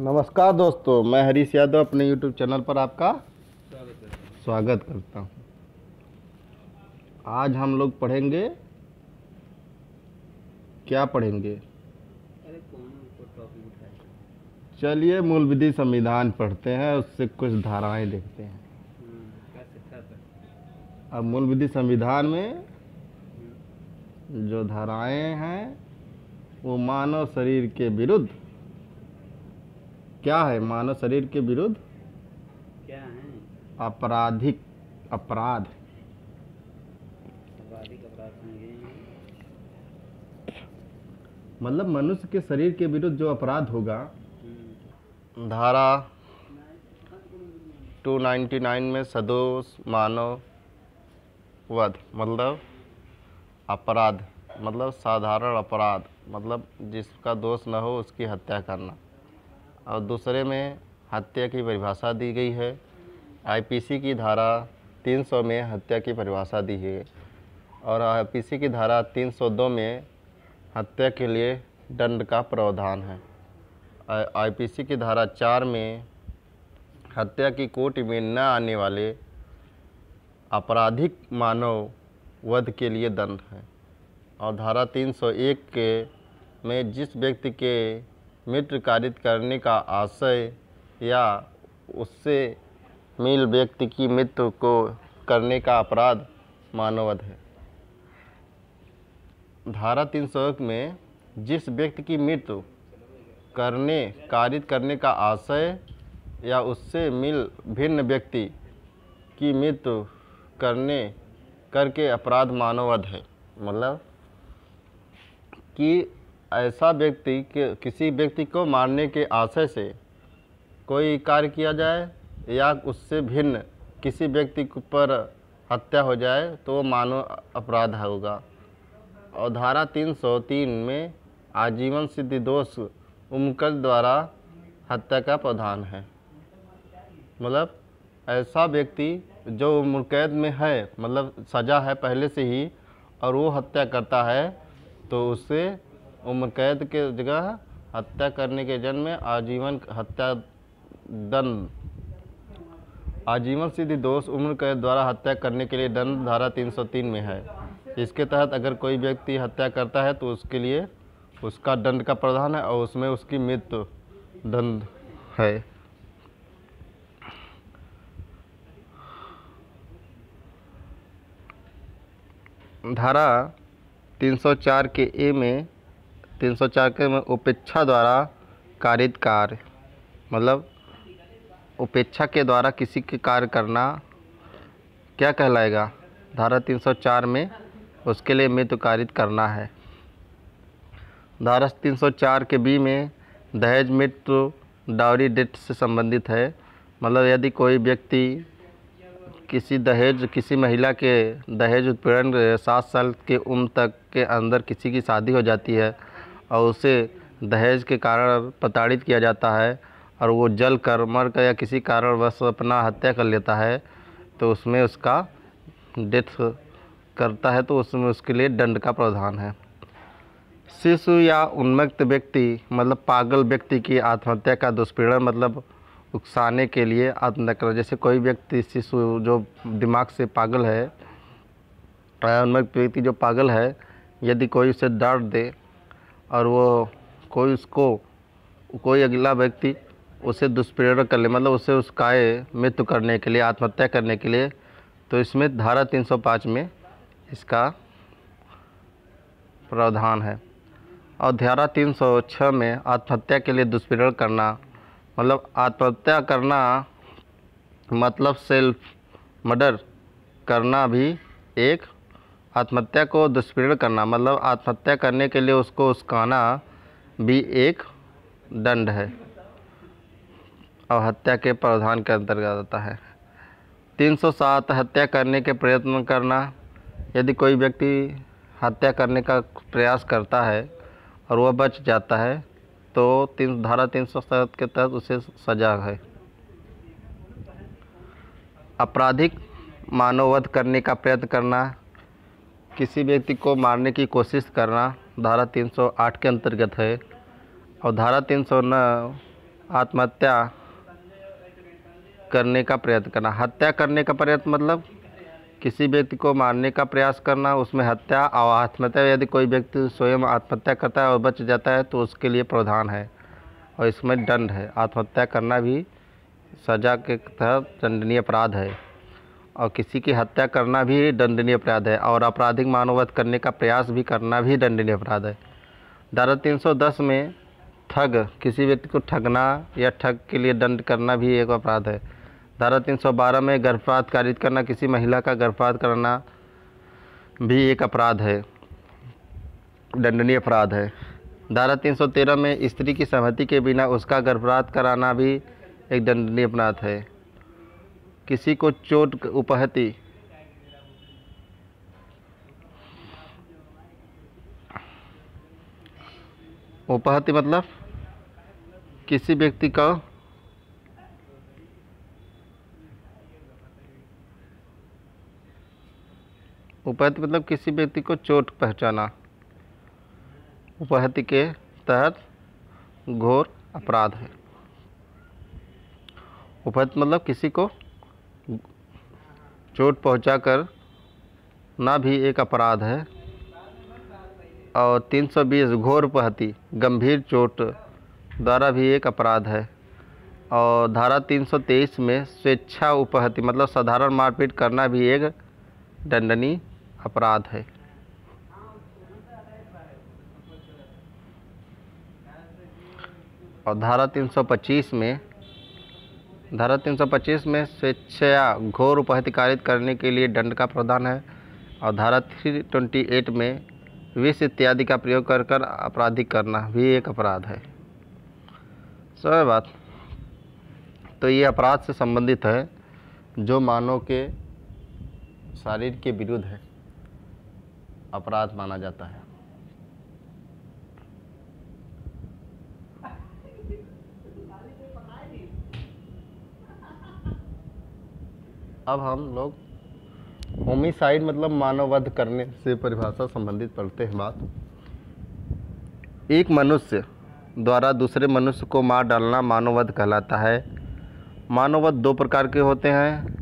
नमस्कार दोस्तों, मैं हरीश यादव अपने YouTube चैनल पर आपका स्वागत करता हूं। आज हम लोग पढ़ेंगे, क्या पढ़ेंगे? चलिए मूल विधि संविधान पढ़ते हैं, उससे कुछ धाराएं देखते हैं। अब मूल विधि संविधान में जो धाराएं हैं वो मानव शरीर के विरुद्ध क्या है? मानव शरीर के विरुद्ध क्या है? अपराध आपराधिक अपराध हैं। मतलब मनुष्य के शरीर के विरुद्ध जो अपराध होगा। धारा 299 में सदोष मानव वध मतलब अपराध, मतलब साधारण अपराध, मतलब जिसका दोष न हो उसकी हत्या करना। और दूसरे में हत्या की परिभाषा दी गई है। आईपीसी की धारा 300 में हत्या की परिभाषा दी है और आईपीसी की धारा 302 में हत्या के लिए दंड का प्रावधान है। आईपीसी की धारा 4 में हत्या की कोटि में न आने वाले आपराधिक मानव वध के लिए दंड है। और धारा 301 के में जिस व्यक्ति के मृत्यु कारित करने का आशय या उससे मिल व्यक्ति की मृत्यु को करने का अपराध मानववध है। धारा 301 में जिस व्यक्ति की मृत्यु कारित करने का आशय या उससे मिल भिन्न व्यक्ति की मृत्यु करके अपराध मानववध है। मतलब कि ऐसा व्यक्ति के किसी व्यक्ति को मारने के आशय से कोई कार्य किया जाए या उससे भिन्न किसी व्यक्ति पर हत्या हो जाए तो वो मानव अपराध होगा। और धारा 303 में आजीवन सिद्धि दोष उम्रकैद द्वारा हत्या का प्रावधान है। मतलब ऐसा व्यक्ति जो उम्रकैद में है, मतलब सज़ा है पहले से ही, और वो हत्या करता है तो उसे उम्रकैद के जगह हत्या करने के जन्म में आजीवन हत्या दंड, आजीवन सिद्धि दोष उम्रकैद द्वारा हत्या करने के लिए दंड धारा 303 में है। इसके तहत अगर कोई व्यक्ति हत्या करता है तो उसके लिए उसका दंड का प्रावधान है और उसमें उसकी मृत्यु दंड है। धारा 304 के ए में 304 के में उपेक्षा द्वारा कारित कार्य, मतलब उपेक्षा के द्वारा किसी के कार्य करना क्या कहलाएगा? धारा 304 में उसके लिए मृत्यु कारित करना है। धारा 304 के बी में दहेज मृत्यु डाउरी डेट से संबंधित है। मतलब यदि कोई व्यक्ति किसी महिला के दहेज उत्पीड़न 7 साल के उम्र तक के अंदर किसी की शादी हो जाती है और उसे दहेज के कारण प्रताड़ित किया जाता है और वो जल कर मर कर या किसी कारणवश अपना हत्या कर लेता है तो उसमें उसका डेथ करता है तो उसमें उसके लिए दंड का प्रावधान है। शिशु या उन्मत्त व्यक्ति, मतलब पागल व्यक्ति की आत्महत्या का दुष्पीड़न, मतलब उकसाने के लिए आत्महत्या कर, जैसे कोई व्यक्ति शिशु जो दिमाग से पागल है, उन्मत्त व्यक्ति जो पागल है, यदि कोई उसे डांट दे और वो कोई अगला व्यक्ति उसे दुष्प्रेरण कर ले, मतलब उसे उसका मृत्यु करने के लिए, आत्महत्या करने के लिए, तो इसमें धारा 305 में इसका प्रावधान है। और धारा 306 में आत्महत्या के लिए दुष्प्रेरण करना, मतलब आत्महत्या करना मतलब सेल्फ मर्डर करना भी एक, आत्महत्या को दुष्प्रेरण करना मतलब आत्महत्या करने के लिए उसको उकसाना भी एक दंड है और हत्या के प्रावधान के अंतर्गत आता है। 307 हत्या करने के प्रयत्न करना, यदि कोई व्यक्ति हत्या करने का प्रयास करता है और वह बच जाता है तो धारा 307 के तहत उसे सजा है। आपराधिक मानववध करने का प्रयत्न करना, किसी व्यक्ति को मारने की कोशिश करना धारा 308 के अंतर्गत है। और धारा 309 आत्महत्या करने का प्रयत्न करना। हत्या करने का प्रयत्न मतलब किसी व्यक्ति को मारने का प्रयास करना, उसमें हत्या और आत्महत्या। यदि कोई व्यक्ति स्वयं आत्महत्या करता है और बच जाता है तो उसके लिए प्रावधान है और इसमें दंड है। आत्महत्या करना भी सजा के तहत दंडनीय अपराध है और किसी की हत्या करना भी दंडनीय अपराध है और आपराधिक मानववध करने का प्रयास भी करना भी दंडनीय अपराध है। धारा 310 में ठग, किसी व्यक्ति को ठगना या ठग के लिए दंड करना भी एक अपराध है। धारा 312 में गर्भपात कारित करना, किसी महिला का गर्भपात करना भी एक अपराध है, दंडनीय अपराध है। धारा 313 में स्त्री की सहमति के बिना उसका गर्भपात कराना भी एक दंडनीय अपराध है। किसी को चोट उपहति, उपहति मतलब किसी व्यक्ति का उपहति मतलब किसी व्यक्ति को चोट पहुंचाना, उपहति के तहत घोर अपराध है। उपहति मतलब किसी को चोट पहुंचाकर ना भी एक अपराध है। और 320 घोर उपहति, गंभीर चोट द्वारा भी एक अपराध है। और धारा 323 में स्वेच्छा उपहति मतलब साधारण मारपीट करना भी एक दंडनीय अपराध है। और धारा 325 में स्वेच्छा घोर उपहति कारित करने के लिए दंड का प्रावधान है। और धारा 328 में विष इत्यादि का प्रयोग कर कर आपराधिक करना भी एक अपराध है। समझ बात। तो ये अपराध से संबंधित है जो मानव के शरीर के विरुद्ध है, अपराध माना जाता है। अब हम लोग होमिसाइड मतलब मानववध करने से परिभाषा संबंधित पढ़ते हैं बात। एक मनुष्य द्वारा दूसरे मनुष्य को मार डालना मानववध कहलाता है। मानववध दो प्रकार के होते हैं।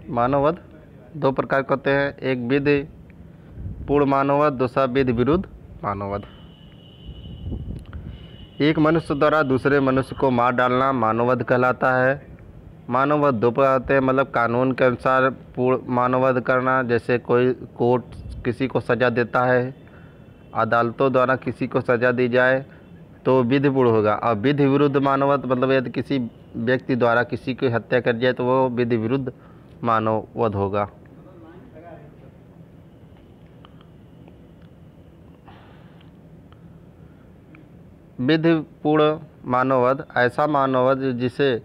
मानववध दो प्रकार के होते हैं, एक विधि पूर्ण मानववध, दूसरा विधि विरुद्ध मानववध। एक मनुष्य द्वारा दूसरे मनुष्य को मार डालना मानववध कहलाता है। मानववध दो प्रकार होते हैं, मतलब कानून के अनुसार पूर्ण मानववध करना, जैसे कोई कोर्ट किसी को सज़ा देता है, अदालतों द्वारा किसी को सज़ा दी जाए तो विधिपूर्ण होगा। और विधि विरुद्ध मानववध मतलब यदि किसी व्यक्ति द्वारा किसी की हत्या कर जाए तो वो विधि विरुद्ध मानववध होगा। विधिपूर्ण मानववध ऐसा मानववध जिसे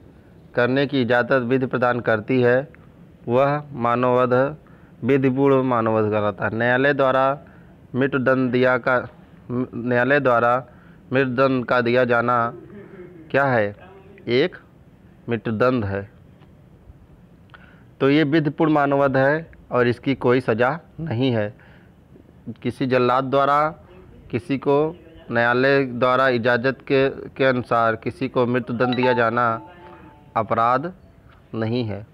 करने की इजाज़त विधि प्रदान करती है, वह मानववध विधिपूर्ण मानववध कहलाता है। न्यायालय द्वारा मृत्युदंड का दिया जाना क्या है? एक मृत्युदंड है। तो ये विधिपूर्ण मानववध है और इसकी कोई सज़ा नहीं है। किसी जल्लाद द्वारा किसी को न्यायालय द्वारा इजाज़त के अनुसार किसी को मृत्युदंड दिया जाना अपराध नहीं है।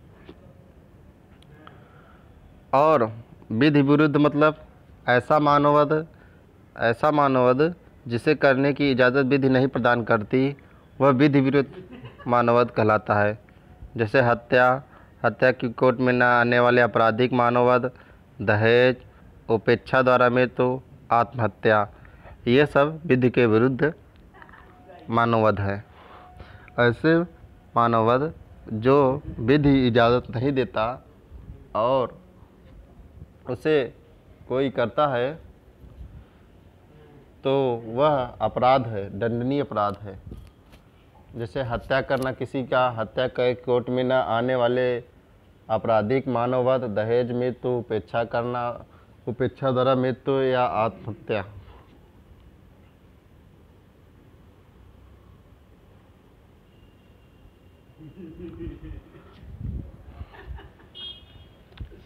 और विधि विरुद्ध मतलब ऐसा मानववध जिसे करने की इजाज़त विधि नहीं प्रदान करती, वह विधि विरुद्ध मानववध कहलाता है। जैसे हत्या की कोर्ट में न आने वाले आपराधिक मानववध, दहेज, उपेक्षा द्वारा मृत्यु, आत्महत्या, ये सब विधि के विरुद्ध मानववध है। ऐसे मानववध जो विधि इजाज़त नहीं देता और उसे कोई करता है तो वह अपराध है, दंडनीय अपराध है। जैसे हत्या करना, किसी का हत्या के कोर्ट में न आने वाले आपराधिक मानववध, दहेज मृत्यु, उपेक्षा करना, उपेक्षा द्वारा मृत्यु या आत्महत्या।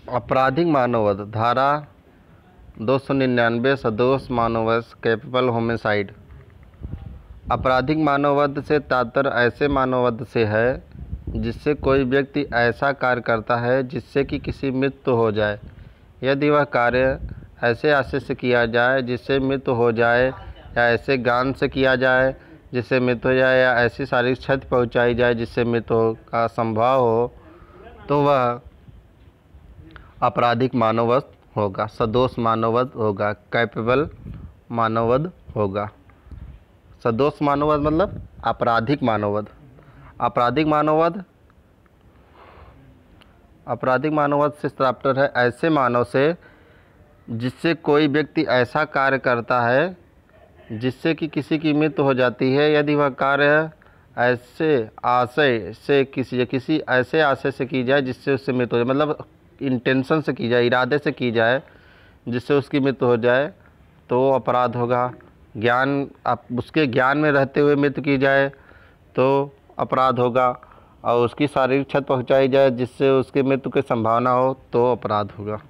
आपराधिक मानववध धारा 299 सदोष मानववध कैपेबल होमिसाइड। आपराधिक मानववध से तात्पर्य ऐसे मानववध से है जिससे कोई व्यक्ति ऐसा कार्य करता है जिससे कि किसी मृत्यु हो जाए, यदि वह कार्य ऐसे आशय से किया जाए जिससे मृत्यु हो जाए, या ऐसे ज्ञान से किया जाए जिससे मृत्यु हो जाए, या ऐसी शारीरिक क्षति पहुंचाई जाए जिससे मृत्यु का संभव हो, तो वह आपराधिक मानववध होगा, सदोष मानववध होगा, कैपेबल मानववध होगा। सदोष मानववध मतलब आपराधिक मानववध। आपराधिक मानववध से तात्पर्य है ऐसे मानव से जिससे कोई व्यक्ति ऐसा कार्य करता है जिससे कि किसी की मृत्यु हो जाती है, यदि वह कार्य ऐसे आशय से किसी ऐसे आशय से की जाए जिससे उससे मृत्यु हो जाए, मतलब इंटेंशन से की जाए, इरादे से की जाए जिससे उसकी मृत्यु हो जाए, तो वो अपराध होगा। ज्ञान उसके ज्ञान में रहते हुए मृत्यु की जाए तो अपराध होगा, और उसकी शारीरिक क्षति पहुंचाई जाए जिससे उसकी मृत्यु की संभावना हो तो अपराध होगा।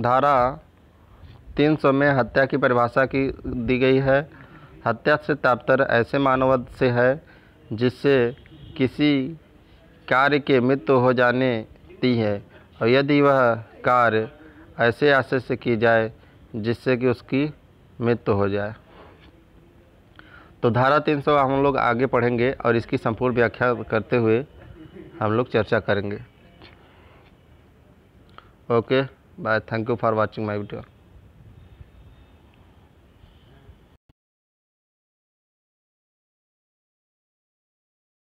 धारा 300 में हत्या की परिभाषा की दी गई है। हत्या से तात्पर्य ऐसे मानववध से है जिससे किसी कार्य के मृत्यु हो जाने दी है, और यदि वह कार्य ऐसे आशय से की जाए जिससे कि उसकी मृत्यु हो जाए। तो धारा 300 हम लोग आगे पढ़ेंगे और इसकी संपूर्ण व्याख्या करते हुए हम लोग चर्चा करेंगे। Okay bye, thank you for watching my video.